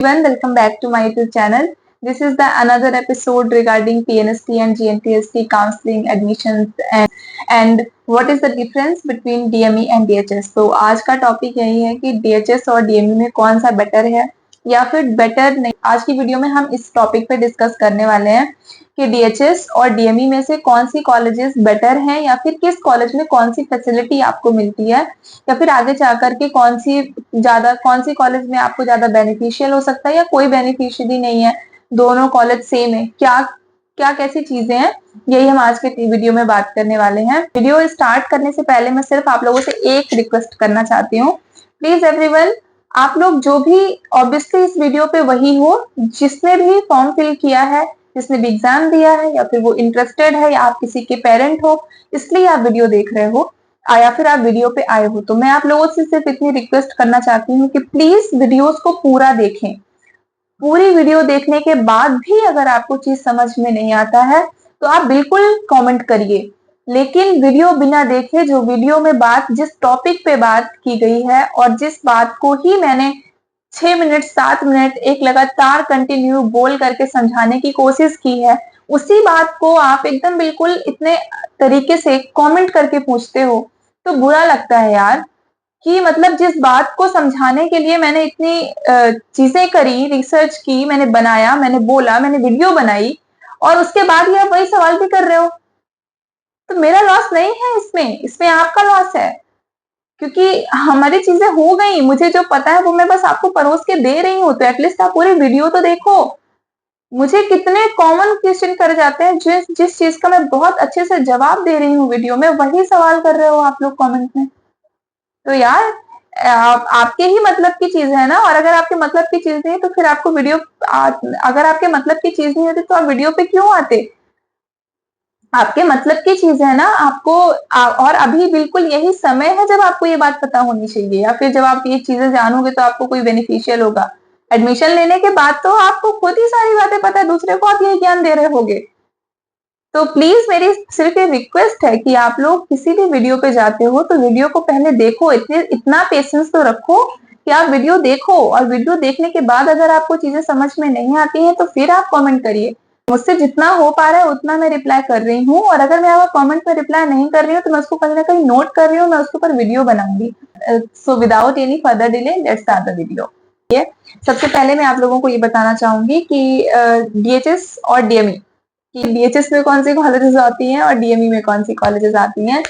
Everyone, welcome back to my YouTube channel. This is the another episode regarding PNST and GNTST counseling admissions and what is the difference between DME and DHS. तो आज का topic यही है कि DHS और DME में कौन सा बेटर है या फिर बेटर नहीं। आज की वीडियो में हम इस टॉपिक पे डिस्कस करने वाले हैं कि DHS और DME में से कौन सी कॉलेजेस बेटर हैं या फिर किस कॉलेज में कौन सी फैसिलिटी आपको मिलती है या फिर आगे जाकर के कौन सी कॉलेज में आपको ज्यादा बेनिफिशियल हो सकता है या कोई बेनिफिशियली नहीं है, दोनों कॉलेज सेम है, क्या क्या कैसी चीजें हैं, यही हम आज के वीडियो में बात करने वाले हैं। वीडियो स्टार्ट करने से पहले मैं सिर्फ आप लोगों से एक रिक्वेस्ट करना चाहती हूँ। प्लीज एवरीवन, आप लोग जो भी ऑब्वियसली इस वीडियो पे वही हो जिसने भी फॉर्म फिल किया है, जिसने भी एग्जाम दिया है या फिर वो इंटरेस्टेड है या आप किसी के पेरेंट हो इसलिए आप वीडियो देख रहे हो या फिर आप वीडियो पे आए हो। तो मैं आप लोगों से सिर्फ इतनी रिक्वेस्ट करना चाहती हूँ कि प्लीज वीडियोस को पूरा देखें। पूरी वीडियो देखने के बाद भी अगर आपको चीज समझ में नहीं आता है तो आप बिल्कुल कमेंट करिए, लेकिन वीडियो बिना देखे जो वीडियो में बात जिस टॉपिक पे बात की गई है और जिस बात को ही मैंने 6 मिनट 7 मिनट एक लगातार कंटिन्यू बोल करके समझाने की कोशिश की है, उसी बात को आप एकदम बिल्कुल इतने तरीके से कमेंट करके पूछते हो तो बुरा लगता है यार। कि मतलब जिस बात को समझाने के लिए मैंने इतनी चीजें करी, रिसर्च की, मैंने बनाया, मैंने बोला, मैंने वीडियो बनाई और उसके बाद ही आप वही सवाल भी कर रहे हो, तो मेरा लॉस नहीं है इसमें आपका लॉस है, क्योंकि हमारी चीजें हो गई। मुझे जो पता है वो मैं बस आपको परोस के दे रही हूँ, तो एटलीस्ट आप पूरी वीडियो तो देखो। मुझे कितने कॉमन क्वेश्चन कर जाते हैं जिस चीज का मैं बहुत अच्छे से जवाब दे रही हूँ वीडियो में, वही सवाल कर रहे हो आप लोग कमेंट में। तो यार आपके ही मतलब की चीज है ना, और अगर आपके मतलब की चीज नहीं है तो फिर आपको वीडियो अगर आपके मतलब की चीज नहीं होती तो आप वीडियो पे क्यों आते? आपके मतलब की चीज है ना आपको और अभी बिल्कुल यही समय है जब आपको ये बात पता होनी चाहिए, या फिर जब आप ये चीजें जानोगे तो आपको कोई बेनिफिशियल होगा। एडमिशन लेने के बाद तो आपको खुद ही सारी बातें पता है, दूसरे को आप यही ज्ञान दे रहे होगे। तो प्लीज मेरी सिर्फ ये रिक्वेस्ट है कि आप लोग किसी भी वीडियो पे जाते हो तो वीडियो को पहले देखो, इतना पेशेंस तो रखो कि आप वीडियो देखो, और वीडियो देखने के बाद अगर आपको चीजें समझ में नहीं आती है तो फिर आप कमेंट करिए। मुझसे जितना हो पा रहा है उतना मैं रिप्लाई कर रही हूँ, और अगर मैं आपका कमेंट में रिप्लाई नहीं कर रही हूँ तो मैं उसको कहीं ना कहीं नोट कर रही हूँ, मैं उसके ऊपर वीडियो बनाऊंगी। So without any further delay let's start the video. सबसे पहले मैं आप लोगों को ये बताना चाहूंगी कि DHS और DME कि DHS में कौन सी कॉलेजेस आती हैं और DME में कौन सी कॉलेजेस आती हैं।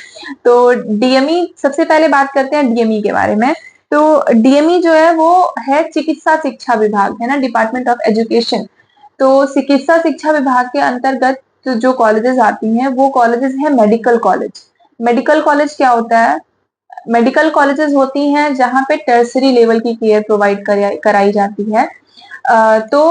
तो DME, सबसे पहले बात करते हैं DME के बारे में। तो DME जो है वो है चिकित्सा शिक्षा विभाग, है ना, डिपार्टमेंट ऑफ एजुकेशन। तो चिकित्सा शिक्षा विभाग के अंतर्गत जो कॉलेजेस आती हैं वो कॉलेजेस है मेडिकल कॉलेज। मेडिकल कॉलेज क्या होता है? मेडिकल कॉलेजेस होती हैं जहाँ पे टर्सरी लेवल की केयर प्रोवाइड कराई जाती है। तो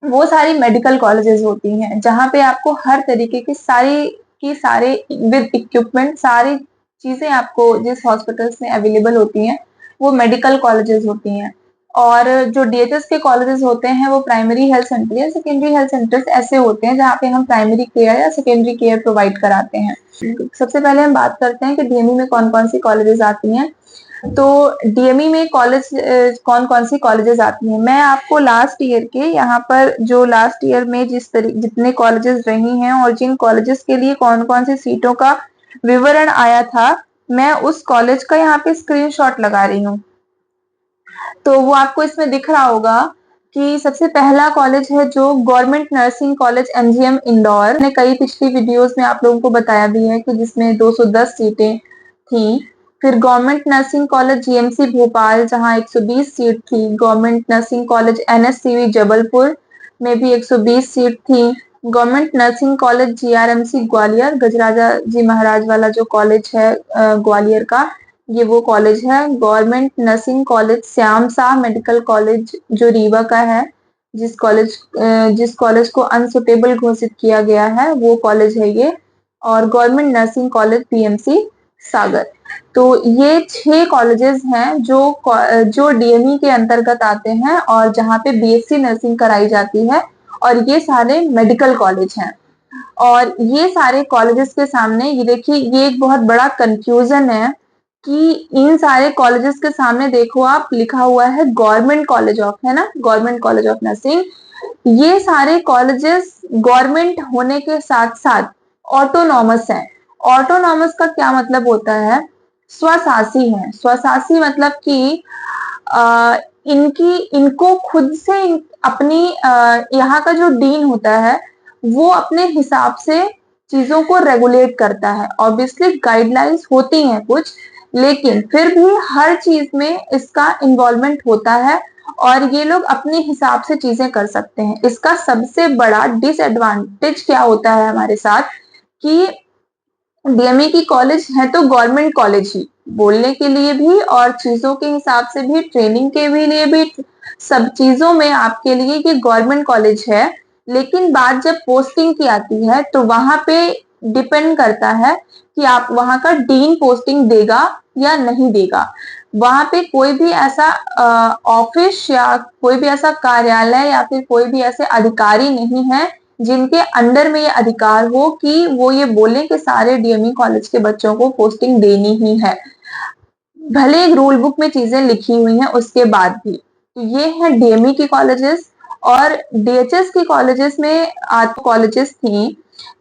वो सारी मेडिकल कॉलेजेस होती हैं जहाँ पे आपको हर तरीके की सारे विद इक्विपमेंट सारी चीजें आपको जिस हॉस्पिटल्स में अवेलेबल होती हैं वो मेडिकल कॉलेजेस होती हैं। और जो DHS के कॉलेजेस होते हैं वो प्राइमरी हेल्थ सेंटर या सेकेंडरी हेल्थ सेंटर्स ऐसे होते हैं जहाँ पे हम प्राइमरी केयर या सेकेंडरी केयर प्रोवाइड कराते हैं। सबसे पहले हम बात करते हैं कि DME में कौन कौन सी कॉलेजेस आती हैं। तो DME में कॉलेज कौन कौन सी कॉलेजेस आती हैं, मैं आपको लास्ट ईयर के यहाँ पर जो लास्ट ईयर में जितने कॉलेजेस रही हैं और जिन कॉलेजेस के लिए कौन कौन सी सीटों का विवरण आया था, मैं उस कॉलेज का यहाँ पे स्क्रीनशॉट लगा रही हूँ। तो वो आपको इसमें दिख रहा होगा कि सबसे पहला कॉलेज है जो government nursing college MGM Indore. मैंने कई पिछली वीडियोस में आप लोगों को बताया भी है कि जिसमें 210 सीटें थी। फिर government nursing college GMC Bhopal जहां 120 सीट थी। Government nursing college NSCV Jabalpur में भी 120 सीट थी। Government nursing college GRMC Gwalior, Gajaraja ji Maharaj वाला जो कॉलेज है ग्वालियर का, ये वो कॉलेज है। Government nursing college Shyam Shah medical college जो रीवा का है, जिस कॉलेज को अनसुटेबल घोषित किया गया है वो कॉलेज है ये। और गवर्नमेंट नर्सिंग कॉलेज PMC सागर। तो ये 6 कॉलेजेस हैं जो DME के अंतर्गत आते हैं और जहाँ पे BSc नर्सिंग कराई जाती है, और ये सारे मेडिकल कॉलेज हैं। और ये सारे कॉलेजेस के सामने ये देखिए, ये एक बहुत बड़ा कंफ्यूजन है कि इन सारे कॉलेजेस के सामने देखो आप लिखा हुआ है गवर्नमेंट कॉलेज ऑफ, है ना, गवर्नमेंट कॉलेज ऑफ नर्सिंग। ये सारे कॉलेजेस गवर्नमेंट होने के साथ साथ ऑटोनॉमस हैं। ऑटोनॉमस का क्या मतलब होता है? स्वशासी है। स्वशासी मतलब कि इनको खुद से अपनी यहाँ का जो डीन होता है वो अपने हिसाब से चीजों को रेगुलेट करता है। ऑब्वियसली गाइडलाइंस होती हैं कुछ, लेकिन फिर भी हर चीज में इसका इन्वॉल्वमेंट होता है और ये लोग अपने हिसाब से चीजें कर सकते हैं। इसका सबसे बड़ा डिसएडवांटेज क्या होता है हमारे साथ कि डीएमई की कॉलेज है तो गवर्नमेंट कॉलेज ही, बोलने के लिए भी और चीजों के हिसाब से भी, ट्रेनिंग के भी लिए भी, सब चीजों में आपके लिए ये गवर्नमेंट कॉलेज है। लेकिन बात जब पोस्टिंग की आती है तो वहां पे डिपेंड करता है कि आप वहां का डीन पोस्टिंग देगा या नहीं देगा। वहां पे कोई भी ऐसा ऑफिस या कोई भी ऐसा कार्यालय या फिर कोई भी ऐसे अधिकारी नहीं है जिनके अंडर में ये अधिकार हो कि वो ये बोले कि सारे डीएमई कॉलेज के बच्चों को पोस्टिंग देनी ही है, भले एक रूल बुक में चीजें लिखी हुई हैं उसके बाद भी। तो ये है डीएमई की कॉलेजेस। और डीएचएस की कॉलेजेस में कॉलेजेस थी,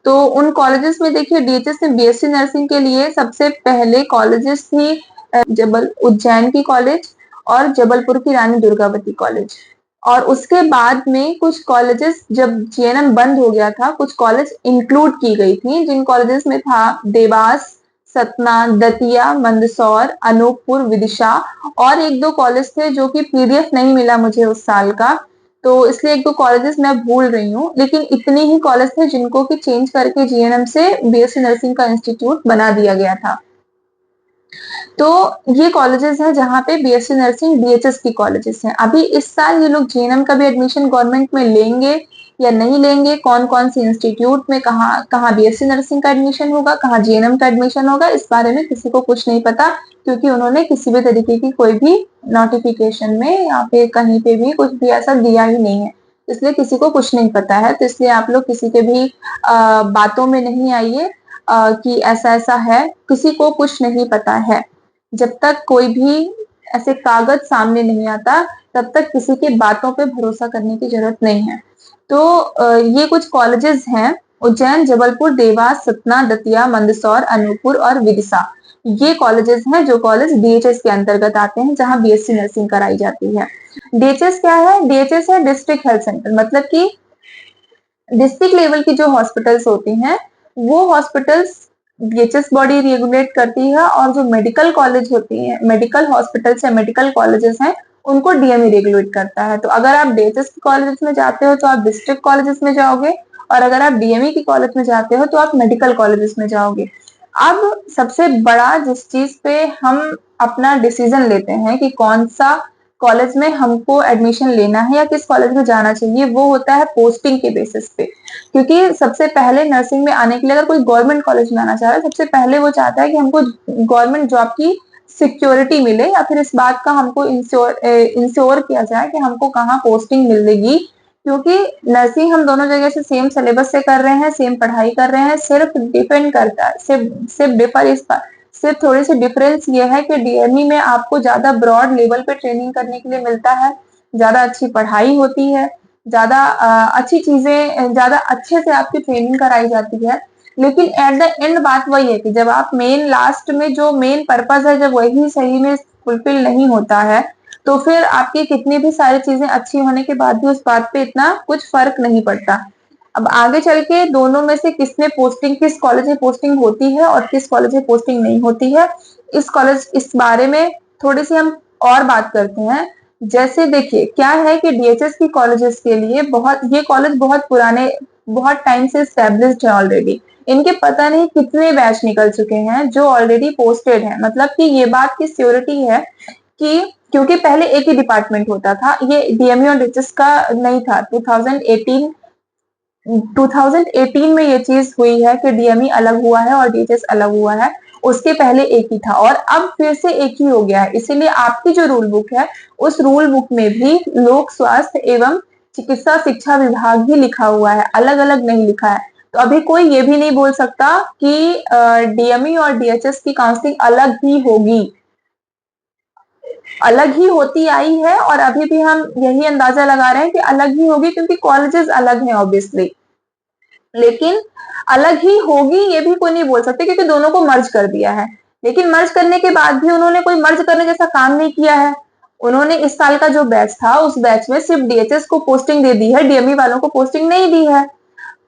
तो उन कॉलेजेस में देखिए डीएचएस में बीएससी नर्सिंग के लिए सबसे पहले कॉलेजेस थी उज्जैन की कॉलेज और जबलपुर की रानी दुर्गावती कॉलेज। और उसके बाद में कुछ कॉलेजेस जब जीएनएम बंद हो गया था, कुछ कॉलेज इंक्लूड की गई थी, जिन कॉलेजेस में था देवास, सतना, दतिया, मंदसौर, अनूपपुर, विदिशा और एक दो कॉलेज थे जो कि पीडीएफ नहीं मिला मुझे उस साल का, तो इसलिए एक दो कॉलेजेस मैं भूल रही हूँ। लेकिन इतने ही कॉलेज थे जिनको कि चेंज करके जीएनएम से बीएससी नर्सिंग का इंस्टीट्यूट बना दिया गया था। तो ये कॉलेजेस हैं जहाँ पे बीएससी नर्सिंग डीएचएस की कॉलेजेस हैं। अभी इस साल ये लोग जीएनएम का भी एडमिशन गवर्नमेंट में लेंगे या नहीं लेंगे, कौन कौन सी इंस्टीट्यूट में कहाँ बीएससी नर्सिंग का एडमिशन होगा, कहाँ जीएनएम का एडमिशन होगा, इस बारे में किसी को कुछ नहीं पता, क्योंकि उन्होंने किसी भी तरीके की कोई भी नोटिफिकेशन में या फिर कहीं पे भी कुछ भी ऐसा दिया ही नहीं है, इसलिए किसी को कुछ नहीं पता है। तो इसलिए आप लोग किसी के भी बातों में नहीं आइए कि ऐसा ऐसा है, किसी को कुछ नहीं पता है। जब तक कोई भी ऐसे कागज सामने नहीं आता तब तक किसी की बातों पे भरोसा करने की जरूरत नहीं है। तो ये कुछ कॉलेजेस हैं उज्जैन, जबलपुर, देवास, सतना, दतिया, मंदसौर, अनूपपुर और विदिशा। ये कॉलेजेस हैं जो कॉलेज डीएचएस के अंतर्गत आते हैं, जहां बीएससी नर्सिंग कराई जाती है। डीएचएस क्या है? डीएचएस है डिस्ट्रिक्ट हेल्थ सेंटर, मतलब कि डिस्ट्रिक्ट लेवल की जो हॉस्पिटल्स होती हैं वो हॉस्पिटल्स डीएचएस बॉडी रेगुलेट करती है, और जो मेडिकल कॉलेज होती है, मेडिकल हॉस्पिटल्स या मेडिकल कॉलेजेस हैं, उनको डीएमई रेगुलेट करता है। तो अगर आप डीएचएस के कॉलेजेस में जाते हो तो आप डिस्ट्रिक्ट कॉलेजेस में जाओगे, और अगर आप डीएमई के कॉलेज में जाते हो तो आप मेडिकल कॉलेजेस में जाओगे। अब सबसे बड़ा जिस चीज पे हम अपना डिसीजन लेते हैं कि कौन सा कॉलेज में हमको एडमिशन लेना है या किस कॉलेज में जाना चाहिए, वो होता है पोस्टिंग के बेसिस पे। क्योंकि सबसे पहले नर्सिंग में आने के लिए अगर कोई गवर्नमेंट कॉलेज में आना चाह रहा है, सबसे पहले वो चाहता है कि हमको गवर्नमेंट जॉब की सिक्योरिटी मिले, या फिर इस बात का हमको इंश्योर किया जाए कि हमको कहाँ पोस्टिंग मिलेगी। क्योंकि नर्सिंग हम दोनों जगह से सेम सिलेबस से कर रहे हैं, सेम पढ़ाई कर रहे हैं, सिर्फ डिपेंड करता है, सिर्फ थोड़ी सी डिफरेंस ये है कि डीएमई में आपको ज्यादा ब्रॉड लेवल पे ट्रेनिंग करने के लिए मिलता है, ज्यादा अच्छी पढ़ाई होती है, ज्यादा अच्छी चीजें, ज्यादा अच्छे से आपकी ट्रेनिंग कराई जाती है। लेकिन एट द एंड बात वही है कि जब आप मेन लास्ट में जो मेन पर्पज है जब वही सही में फुलफिल नहीं होता है, तो फिर आपकी कितनी भी सारी चीजें अच्छी होने के बाद भी उस बात पे इतना कुछ फर्क नहीं पड़ता। अब आगे चल के दोनों में से किस कॉलेज में पोस्टिंग होती है और किस कॉलेज में पोस्टिंग नहीं होती है, इस बारे में थोड़ी सी हम और बात करते हैं। जैसे देखिए क्या है कि डीएचएस की कॉलेजेस के लिए ये कॉलेज बहुत पुराने, बहुत टाइम से स्टैब्लिश्ड है ऑलरेडी। इनके पता नहीं कितने बैच निकल चुके हैं जो ऑलरेडी पोस्टेड है, मतलब कि ये बात की श्योरिटी है कि क्योंकि पहले एक ही डिपार्टमेंट होता था, ये डीएमई और डीएचएस का नहीं था। 2018 में ये चीज हुई है कि डीएमई अलग हुआ है और डीएचएस अलग हुआ है, उसके पहले एक ही था और अब फिर से एक ही हो गया है। इसीलिए आपकी जो रूल बुक है उस रूल बुक में भी लोक स्वास्थ्य एवं चिकित्सा शिक्षा विभाग ही लिखा हुआ है, अलग अलग नहीं लिखा है। तो अभी कोई ये भी नहीं बोल सकता कि डीएमई और डीएचएस की काउंसलिंग अलग ही होगी। अलग ही होती आई है और अभी भी हम यही अंदाजा लगा रहे हैं कि अलग ही होगी, क्योंकि कॉलेजेस अलग हैं ऑब्वियसली, लेकिन अलग ही होगी ये भी कोई नहीं बोल सकते, क्योंकि दोनों को मर्ज कर दिया है। लेकिन मर्ज करने के बाद भी उन्होंने कोई मर्ज करने जैसा काम नहीं किया है। उन्होंने इस साल का जो बैच था उस बैच में सिर्फ डीएचएस को पोस्टिंग दे दी है, डीएमई वालों को पोस्टिंग नहीं दी है,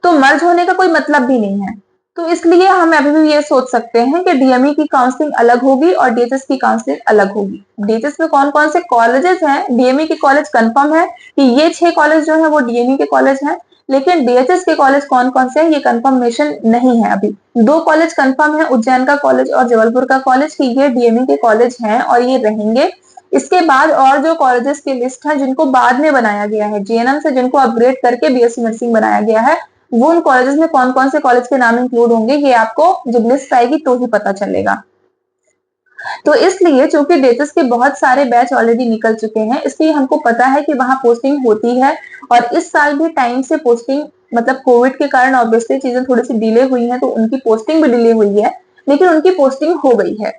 तो मर्ज होने का कोई मतलब भी नहीं है। तो इसलिए हम अभी भी ये सोच सकते हैं कि डीएमई की काउंसलिंग अलग होगी और डीएचएस की काउंसलिंग अलग होगी। डीएचएस में कौन कौन से कॉलेजेस हैं, डीएमई के कॉलेज कंफर्म है कि ये 6 कॉलेज जो है वो डीएमई के कॉलेज हैं, लेकिन डीएचएस के कॉलेज कौन कौन से हैं ये कंफर्मेशन नहीं है। अभी 2 कॉलेज कंफर्म है, उज्जैन का कॉलेज और जबलपुर का कॉलेज, कि ये डीएमई के कॉलेज हैं और ये रहेंगे। इसके बाद और जो कॉलेजेस की लिस्ट है जिनको बाद में बनाया गया है, जीएनएम से जिनको अपग्रेड करके बीएससी नर्सिंग बनाया गया है, वो उन कॉलेजेस में कौन कौन से कॉलेज के नाम इंक्लूड होंगे ये आपको जब लिस्ट आएगी तो ही पता चलेगा। तो इसलिए चूंकि डीएचएस के बहुत सारे बैच ऑलरेडी निकल चुके हैं, इसलिए हमको पता है कि वहां पोस्टिंग होती है और इस साल भी टाइम से पोस्टिंग, मतलब कोविड के कारण ऑब्वियसली चीजें थोड़ी सी डिले हुई हैं, तो उनकी पोस्टिंग भी डिले हुई है, लेकिन उनकी पोस्टिंग हो गई है।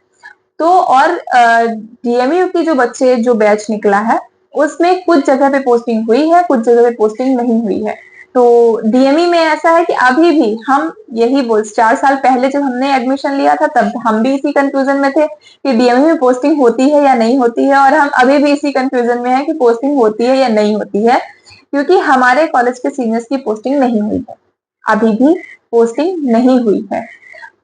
तो और डीएमयू की जो बच्चे जो बैच निकला है उसमें कुछ जगह पे पोस्टिंग हुई है, कुछ जगह पे पोस्टिंग नहीं हुई है। तो डीएमई में ऐसा है कि अभी भी हम यही बोल, 4 साल पहले जब हमने एडमिशन लिया था तब हम भी इसी कंफ्यूजन में थे कि डीएमई में पोस्टिंग होती है या नहीं होती है, और हम अभी भी इसी कंफ्यूजन में है कि पोस्टिंग होती है या नहीं होती है, क्योंकि हमारे कॉलेज के सीनियर्स की पोस्टिंग नहीं हुई है, अभी भी पोस्टिंग नहीं हुई है।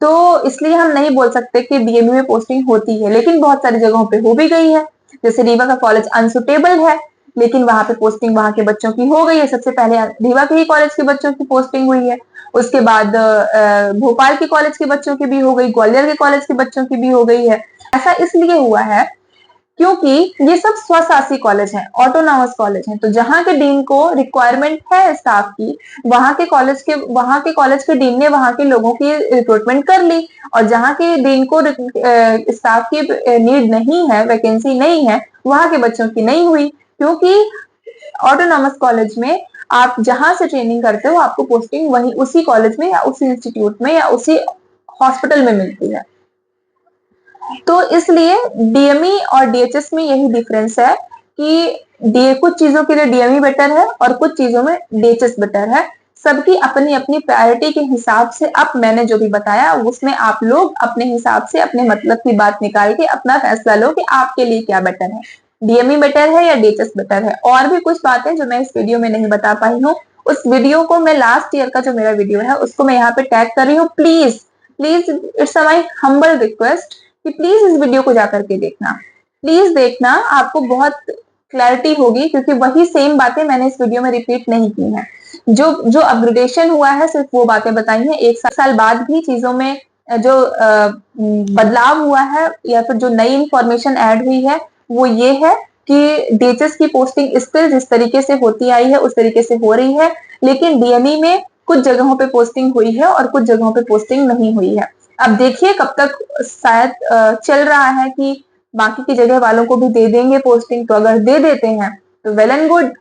तो इसलिए हम नहीं बोल सकते कि डीएमयू में पोस्टिंग होती है, लेकिन बहुत सारी जगहों पे हो भी गई है। जैसे रीवा का कॉलेज अनसुटेबल है, लेकिन वहां पे पोस्टिंग वहां के बच्चों की हो गई है। सबसे पहले रीवा के ही कॉलेज के बच्चों की पोस्टिंग हुई है, उसके बाद भोपाल के कॉलेज के बच्चों की भी हो गई, ग्वालियर के कॉलेज के बच्चों की भी हो गई है। ऐसा इसलिए हुआ है क्योंकि ये सब स्वशासी कॉलेज हैं, ऑटोनॉमस कॉलेज हैं, तो जहां के डीन को रिक्वायरमेंट है स्टाफ की, वहां के कॉलेज के डीन ने वहां के लोगों की रिक्रूटमेंट कर ली, और जहां के डीन को स्टाफ की नीड नहीं है, वैकेंसी नहीं है, वहां के बच्चों की नहीं हुई, क्योंकि ऑटोनॉमस कॉलेज में आप जहां से ट्रेनिंग करते हो आपको पोस्टिंग वही उसी कॉलेज में या उसी इंस्टीट्यूट में या उसी हॉस्पिटल में मिलती है। तो इसलिए डीएमई और डीएचएस में यही डिफरेंस है कि कुछ चीजों के लिए डीएमई बेटर है और कुछ चीजों में डीएचएस बेटर है। सबकी अपनी अपनी प्रायोरिटी के हिसाब से, अब मैंने जो भी बताया उसमें आप लोग अपने हिसाब से अपने मतलब की बात निकाल के अपना फैसला लो कि आपके लिए क्या बेटर है, डीएमई बेटर है या डीएचएस बेटर है। और भी कुछ बातें जो मैं इस वीडियो में नहीं बता पाई हूँ, उस वीडियो को मैं लास्ट ईयर का जो मेरा वीडियो है उसको मैं यहाँ पे टैग कर रही हूँ। Please please, it's my humble request कि प्लीज इस वीडियो को जाकर के देखना, प्लीज देखना, आपको बहुत क्लैरिटी होगी, क्योंकि वही सेम बातें मैंने इस वीडियो में रिपीट नहीं की हैं। जो जो अपग्रेडेशन हुआ है सिर्फ वो बातें बताई हैं। 1 साल बाद भी चीजों में जो बदलाव हुआ है या फिर जो नई इंफॉर्मेशन ऐड हुई है वो ये है कि डीएचएस की पोस्टिंग स्टिल जिस तरीके से होती आई है उस तरीके से हो रही है, लेकिन डीएमई में कुछ जगहों पे पोस्टिंग हुई है और कुछ जगहों पे पोस्टिंग नहीं हुई है। अब देखिए कब तक, शायद चल रहा है कि बाकी की जगह वालों को भी दे देंगे पोस्टिंग, तो अगर दे देते हैं तो वेल एंड गुड,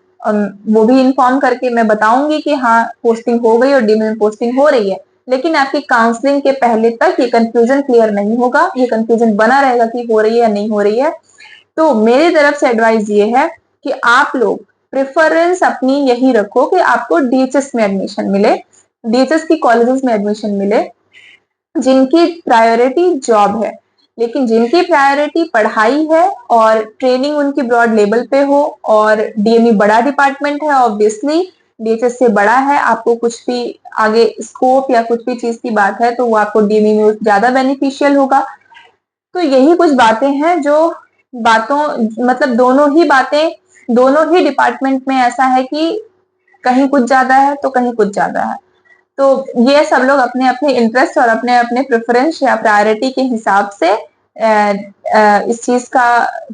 वो भी इन्फॉर्म करके मैं बताऊंगी कि हाँ पोस्टिंग हो गई और डीएमई में पोस्टिंग हो रही है। लेकिन आपकी काउंसलिंग के पहले तक ये कंफ्यूजन क्लियर नहीं होगा, ये कंफ्यूजन बना रहेगा कि हो रही है या नहीं हो रही है। तो मेरी तरफ से एडवाइस ये है कि आप लोग प्रेफरेंस अपनी यही रखो कि आपको डीएचएस में एडमिशन मिले, डीएचएस की कॉलेजेस में एडमिशन मिले जिनकी प्रायोरिटी जॉब है, लेकिन जिनकी प्रायोरिटी पढ़ाई है और ट्रेनिंग उनकी ब्रॉड लेवल पे हो, और डीएमई बड़ा डिपार्टमेंट है ऑब्वियसली, डीएचएस से बड़ा है, आपको कुछ भी आगे स्कोप या कुछ भी चीज की बात है तो वो आपको डीएमई में ज्यादा बेनिफिशियल होगा। तो यही कुछ बातें हैं जो बातों, मतलब दोनों ही डिपार्टमेंट में ऐसा है कि कहीं कुछ ज्यादा है तो कहीं कुछ ज्यादा है। तो ये सब लोग अपने अपने इंटरेस्ट और अपने अपने प्रेफरेंस या प्रायोरिटी के हिसाब से इस चीज का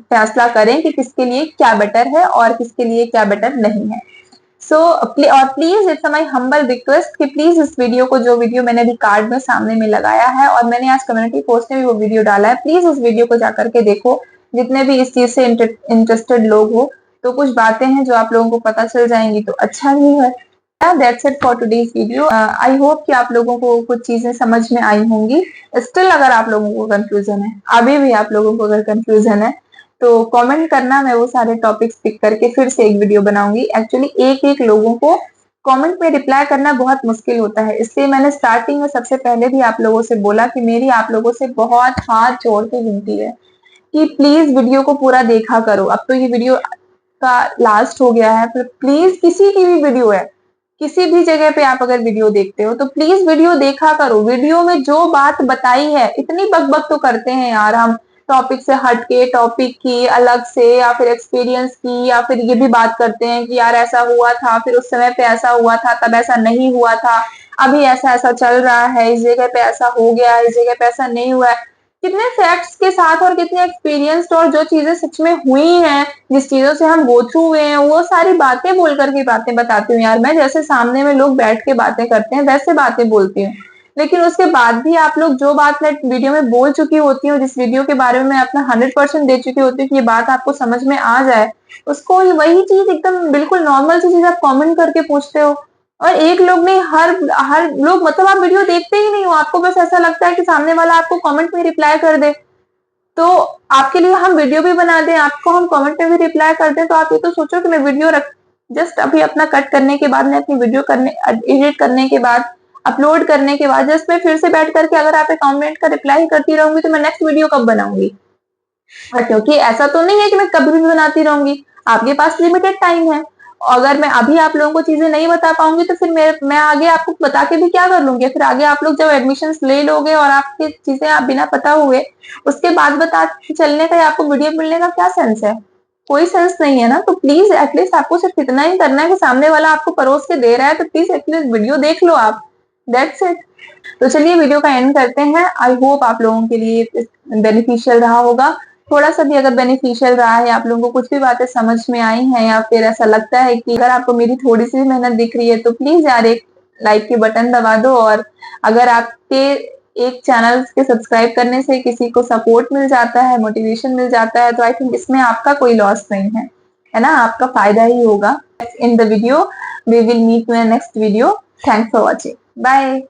फैसला करें कि किसके लिए क्या बेटर है और किसके लिए क्या बेटर नहीं है। और please it's my humble request कि प्लीज इस वीडियो को, जो वीडियो मैंने अभी कार्ड में सामने में लगाया है और मैंने आज कम्युनिटी पोस्ट में भी वो वीडियो डाला है, प्लीज उस वीडियो को जाकर के देखो, जितने भी इस चीज से इंटरेस्टेड लोग हो। तो कुछ बातें हैं जो आप लोगों को पता चल जाएंगी तो अच्छा ही है। That's it for today's video. I hope कि आप लोगों को कुछ चीजें समझ में आई होंगी। स्टिल अगर आप लोगों को कंफ्यूजन है, अभी भी आप लोगों को अगर कंफ्यूजन है तो कमेंट करना, मैं वो सारे टॉपिक्स पिक करके फिर से एक वीडियो बनाऊंगी। एक्चुअली एक एक लोगों को कमेंट में रिप्लाई करना बहुत मुश्किल होता है, इसलिए मैंने स्टार्टिंग में सबसे पहले भी आप लोगों से बोला कि मेरी आप लोगों से बहुत हाथ जोड़ के विनती है कि प्लीज वीडियो को पूरा देखा करो। अब तो ये वीडियो का लास्ट हो गया है, फिर प्लीज किसी की भी वीडियो है, किसी भी जगह पे आप अगर वीडियो देखते हो तो प्लीज वीडियो देखा करो। वीडियो में जो बात बताई है, इतनी बकबक तो करते हैं यार हम टॉपिक से हटके, टॉपिक की अलग से या फिर एक्सपीरियंस की, या फिर ये भी बात करते हैं कि यार ऐसा हुआ था, फिर उस समय पे ऐसा हुआ था, तब ऐसा नहीं हुआ था, अभी ऐसा ऐसा चल रहा है, इस जगह पे ऐसा हो गया है, इस जगह पे ऐसा नहीं हुआ है। कितने फैक्ट्स के साथ और कितने एक्सपीरियंस्ड और जो चीजें सच में हुई हैं, जिस चीजों से हम गो थ्रू हुए हैं, वो सारी बातें बोल करके बातें बताती हूँ यार। मैं जैसे सामने में लोग बैठ के बातें करते हैं वैसे बातें बोलती हूँ, लेकिन उसके बाद भी आप लोग जो बात मैं वीडियो में बोल चुकी होती हूँ, जिस वीडियो के बारे में मैं अपना 100% दे चुकी होती हूँ कि ये बात आपको समझ में आ जाए, उसको वही चीज एकदम बिल्कुल नॉर्मल सी चीज आप कमेंट करके पूछते हो। और एक लोग नहीं, हर हर लोग, मतलब आप वीडियो देखते ही नहीं हो, आपको बस ऐसा लगता है कि सामने वाला आपको कमेंट में रिप्लाई कर दे, तो आपके लिए हम वीडियो भी बना दें, आपको हम कमेंट में भी रिप्लाई कर दें, तो आप ये तो सोचो कि मैं वीडियो रख जस्ट अभी अपना कट करने के बाद, मैं अपनी वीडियो करने एडिट करने के बाद, अपलोड करने के बाद जस्ट मैं फिर से बैठ करके अगर आप कमेंट का रिप्लाई करती रहूंगी तो मैं नेक्स्ट वीडियो कब बनाऊंगी? और क्योंकि ऐसा तो नहीं है कि मैं कभी भी बनाती रहूंगी, आपके पास लिमिटेड टाइम है। अगर मैं अभी आप लोगों को चीजें नहीं बता पाऊंगी तो फिर मैं आगे आपको बता के भी क्या कर लूंगी? फिर आगे आप लोग जब एडमिशन ले लोगे और आपकी चीजें आप बिना पता हुए उसके बाद बता चलने का या आपको वीडियो मिलने का क्या सेंस है? कोई सेंस नहीं है ना। तो प्लीज एटलीस्ट आपको सिर्फ इतना ही करना है कि सामने वाला आपको परोस के दे रहा है तो प्लीज एटलीस्ट वीडियो देख लो आप। That's it. तो चलिए वीडियो का एंड करते हैं। आई होप आप लोगों के लिए बेनिफिशियल रहा होगा। थोड़ा सा भी अगर बेनिफिशियल रहा है, आप लोगों को कुछ भी बातें समझ में आई हैं या फिर ऐसा लगता है कि अगर आपको मेरी थोड़ी सी भी मेहनत दिख रही है तो प्लीज यार एक लाइक के बटन दबा दो। और अगर आपके एक चैनल के सब्सक्राइब करने से किसी को सपोर्ट मिल जाता है, मोटिवेशन मिल जाता है, तो आई थिंक इसमें आपका कोई लॉस नहीं है ना, आपका फायदा ही होगा। In the video we will meet in next video. Thanks for watching. Bye.